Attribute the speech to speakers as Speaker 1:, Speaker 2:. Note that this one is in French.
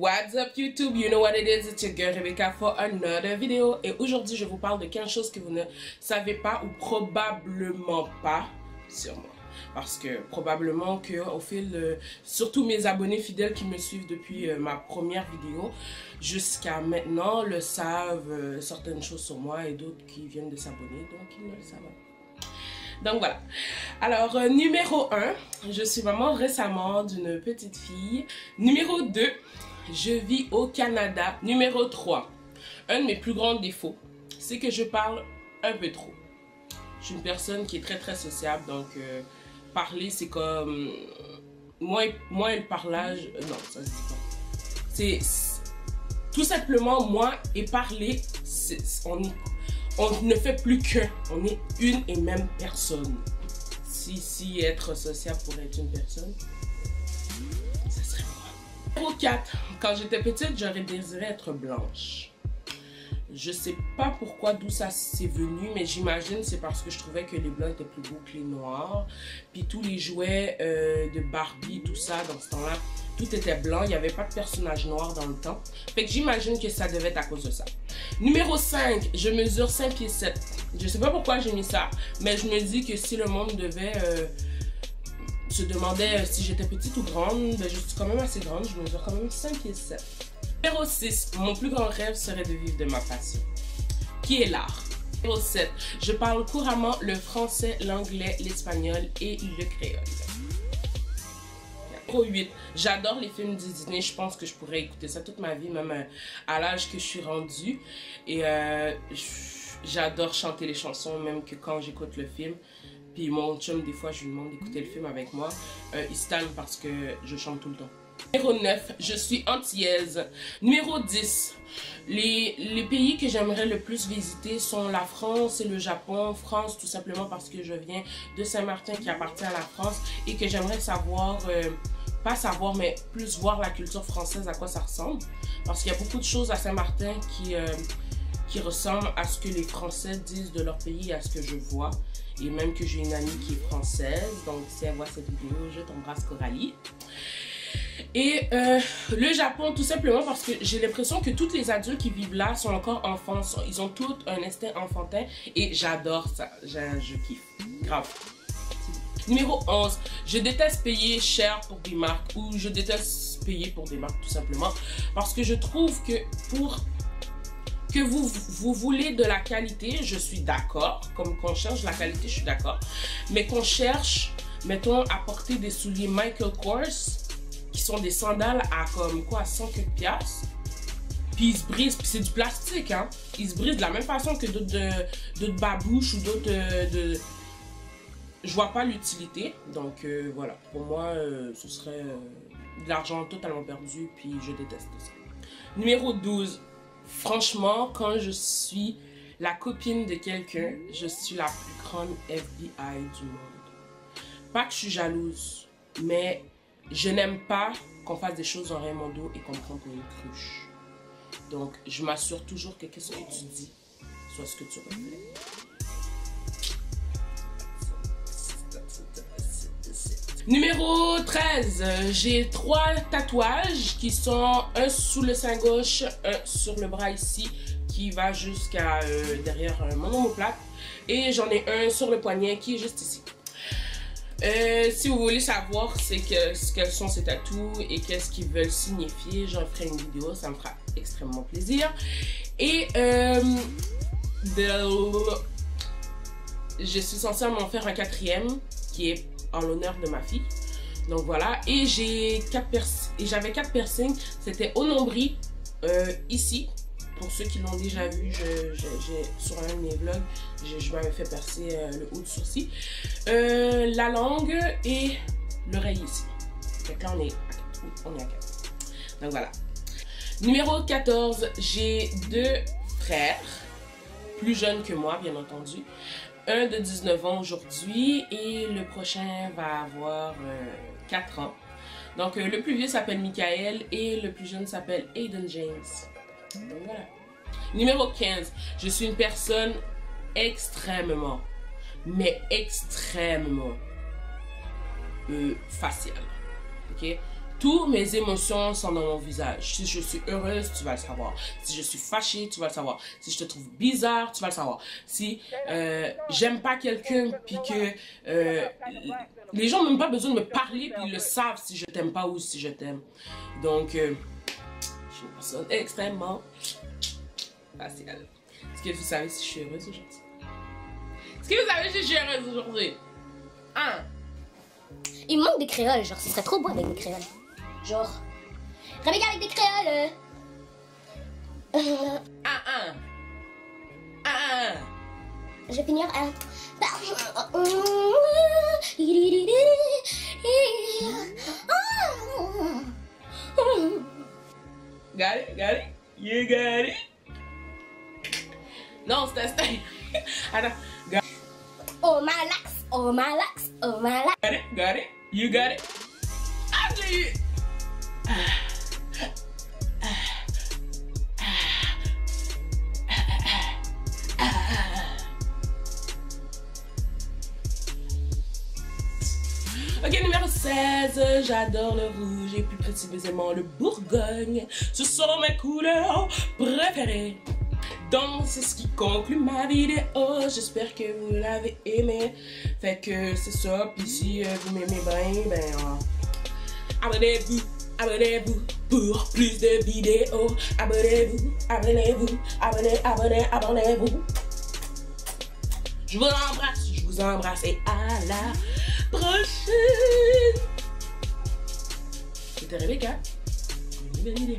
Speaker 1: What's up YouTube? You know what it is, it's your girl Rebecca for another video. Et aujourd'hui je vous parle de quelque chose que vous ne savez pas ou probablement pas, sûrement. Parce que probablement que au fil, surtout mes abonnés fidèles qui me suivent depuis ma première vidéo jusqu'à maintenant le savent certaines choses sur moi et d'autres qui viennent de s'abonner, donc ils ne le savent pas. Donc voilà. Alors, numéro 1, je suis maman récemment d'une petite fille. Numéro 2, je vis au Canada. Numéro 3, un de mes plus grands défauts, c'est que je parle un peu trop. Je suis une personne qui est très sociable, donc parler c'est comme... Moins le parlage... non, ça se dit pas. C'est... Tout simplement, moi et parler, on ne fait plus qu'un. On est une et même personne. Si être sociable pourrait être une personne, ça serait moi. Numéro 4. Quand j'étais petite, j'aurais désiré être blanche. Je sais pas pourquoi, d'où ça s'est venu, mais j'imagine c'est parce que je trouvais que les blancs étaient plus beaux que les noirs. Puis tous les jouets de Barbie, tout ça, dans ce temps-là, tout était blanc. Il n'y avait pas de personnage noir dans le temps. Fait que j'imagine que ça devait être à cause de ça. Numéro 5, je mesure 5 pieds 7. Je sais pas pourquoi j'ai mis ça, mais je me dis que si le monde devait se demander si j'étais petite ou grande, ben je suis quand même assez grande, je mesure quand même 5 pieds 7. Numéro 6, mon plus grand rêve serait de vivre de ma passion, qui est l'art. Numéro 7, je parle couramment le français, l'anglais, l'espagnol et le créole. Numéro 8, j'adore les films Disney, je pense que je pourrais écouter ça toute ma vie, même à l'âge que je suis rendue. Et j'adore chanter les chansons, même que quand j'écoute le film. Puis mon chum, des fois, je lui demande d'écouter le film avec moi. Il se calme parce que je chante tout le temps. Numéro 9, je suis antillaise. Numéro 10, les pays que j'aimerais le plus visiter sont la France et le Japon. France, tout simplement parce que je viens de Saint-Martin qui appartient à la France et que j'aimerais savoir, pas savoir, mais plus voir la culture française, à quoi ça ressemble. Parce qu'il y a beaucoup de choses à Saint-Martin qui ressemblent à ce que les Français disent de leur pays et à ce que je vois. Et même que j'ai une amie qui est française, donc si elle voit cette vidéo, je t'embrasse Coralie. Et le Japon, tout simplement parce que j'ai l'impression que tous les adultes qui vivent là sont encore enfants. Ils ont tous un instinct enfantin et j'adore ça. Je kiffe. Grave. Numéro 11. Je déteste payer cher pour des marques ou je déteste payer pour des marques tout simplement. Parce que je trouve que pour que vous voulez de la qualité, je suis d'accord. Comme qu'on cherche la qualité, je suis d'accord. Mais qu'on cherche, mettons, à porter des souliers Michael Kors qui sont des sandales à comme quoi, 100 quelques piastres. Puis ils se brisent, puis c'est du plastique, hein. Ils se brisent de la même façon que d'autres babouches ou d'autres je vois pas l'utilité. Donc voilà, pour moi, ce serait de l'argent totalement perdu, puis je déteste ça. Numéro 12. Franchement, quand je suis la copine de quelqu'un, je suis la plus grande FBI du monde. Pas que je suis jalouse, mais je n'aime pas qu'on fasse des choses en mon dos et qu'on me prenne pour une cruche. Donc, je m'assure toujours que ce que tu dis soit ce que tu reflètes. Numéro 13, j'ai 3 tatouages qui sont un sous le sein gauche, un sur le bras ici qui va jusqu'à derrière mon omoplate et j'en ai un sur le poignet qui est juste ici. Si vous voulez savoir quels sont ces tatous et qu'est-ce qu'ils veulent signifier, j'en ferai une vidéo, ça me fera extrêmement plaisir. Et je suis censée m'en faire un 4e qui est en l'honneur de ma fille. Donc voilà, et j'avais 4 piercings, c'était au nombril, ici. Pour ceux qui l'ont déjà vu, sur un de mes vlogs, je m'avais fait percer le haut du sourcil, la langue et l'oreille ici. Donc là, on est à 4. Donc voilà. Numéro 14, j'ai 2 frères, plus jeunes que moi, bien entendu. Un de 19 ans aujourd'hui et le prochain va avoir 4 ans. Donc le plus vieux s'appelle Michael et le plus jeune s'appelle Aiden James. Donc voilà. Numéro 15. Je suis une personne extrêmement, mais extrêmement faciale. Ok? Tous mes émotions sont dans mon visage. Si je suis heureuse, tu vas le savoir. Si je suis fâchée, tu vas le savoir. Si je te trouve bizarre, tu vas le savoir. Si j'aime pas quelqu'un, puis que les gens n'ont même pas besoin de me parler, puis ils le savent si je t'aime pas ou si je t'aime. Donc, je suis une personne extrêmement faciale. Est-ce que vous savez si je suis heureuse aujourd'hui? Est-ce que vous savez si je suis heureuse aujourd'hui? Hein?
Speaker 2: Il me manque des créoles, genre, ce serait trop beau avec des créoles. Genre, réveiller avec des créoles. Je vais finir à...
Speaker 1: Got it? Got it? You got it? Non, c'était... Attends.
Speaker 2: Oh my lax, oh my lax, oh my lax.
Speaker 1: Got it? Got it? You got it? Ah, j'ai eu... Ok, numéro 16, j'adore le rouge et plus précisément le Bourgogne. Ce sont mes couleurs préférées. Donc, c'est ce qui conclut ma vidéo. J'espère que vous l'avez aimé. Fait que c'est ça. Puis si vous m'aimez bien, ben... abonnez-vous, abonnez-vous pour plus de vidéos. Abonnez-vous, abonnez-vous, abonnez-vous. Je vous embrasse et à la prochaine. C'était Rebecca pour une nouvelle vidéo.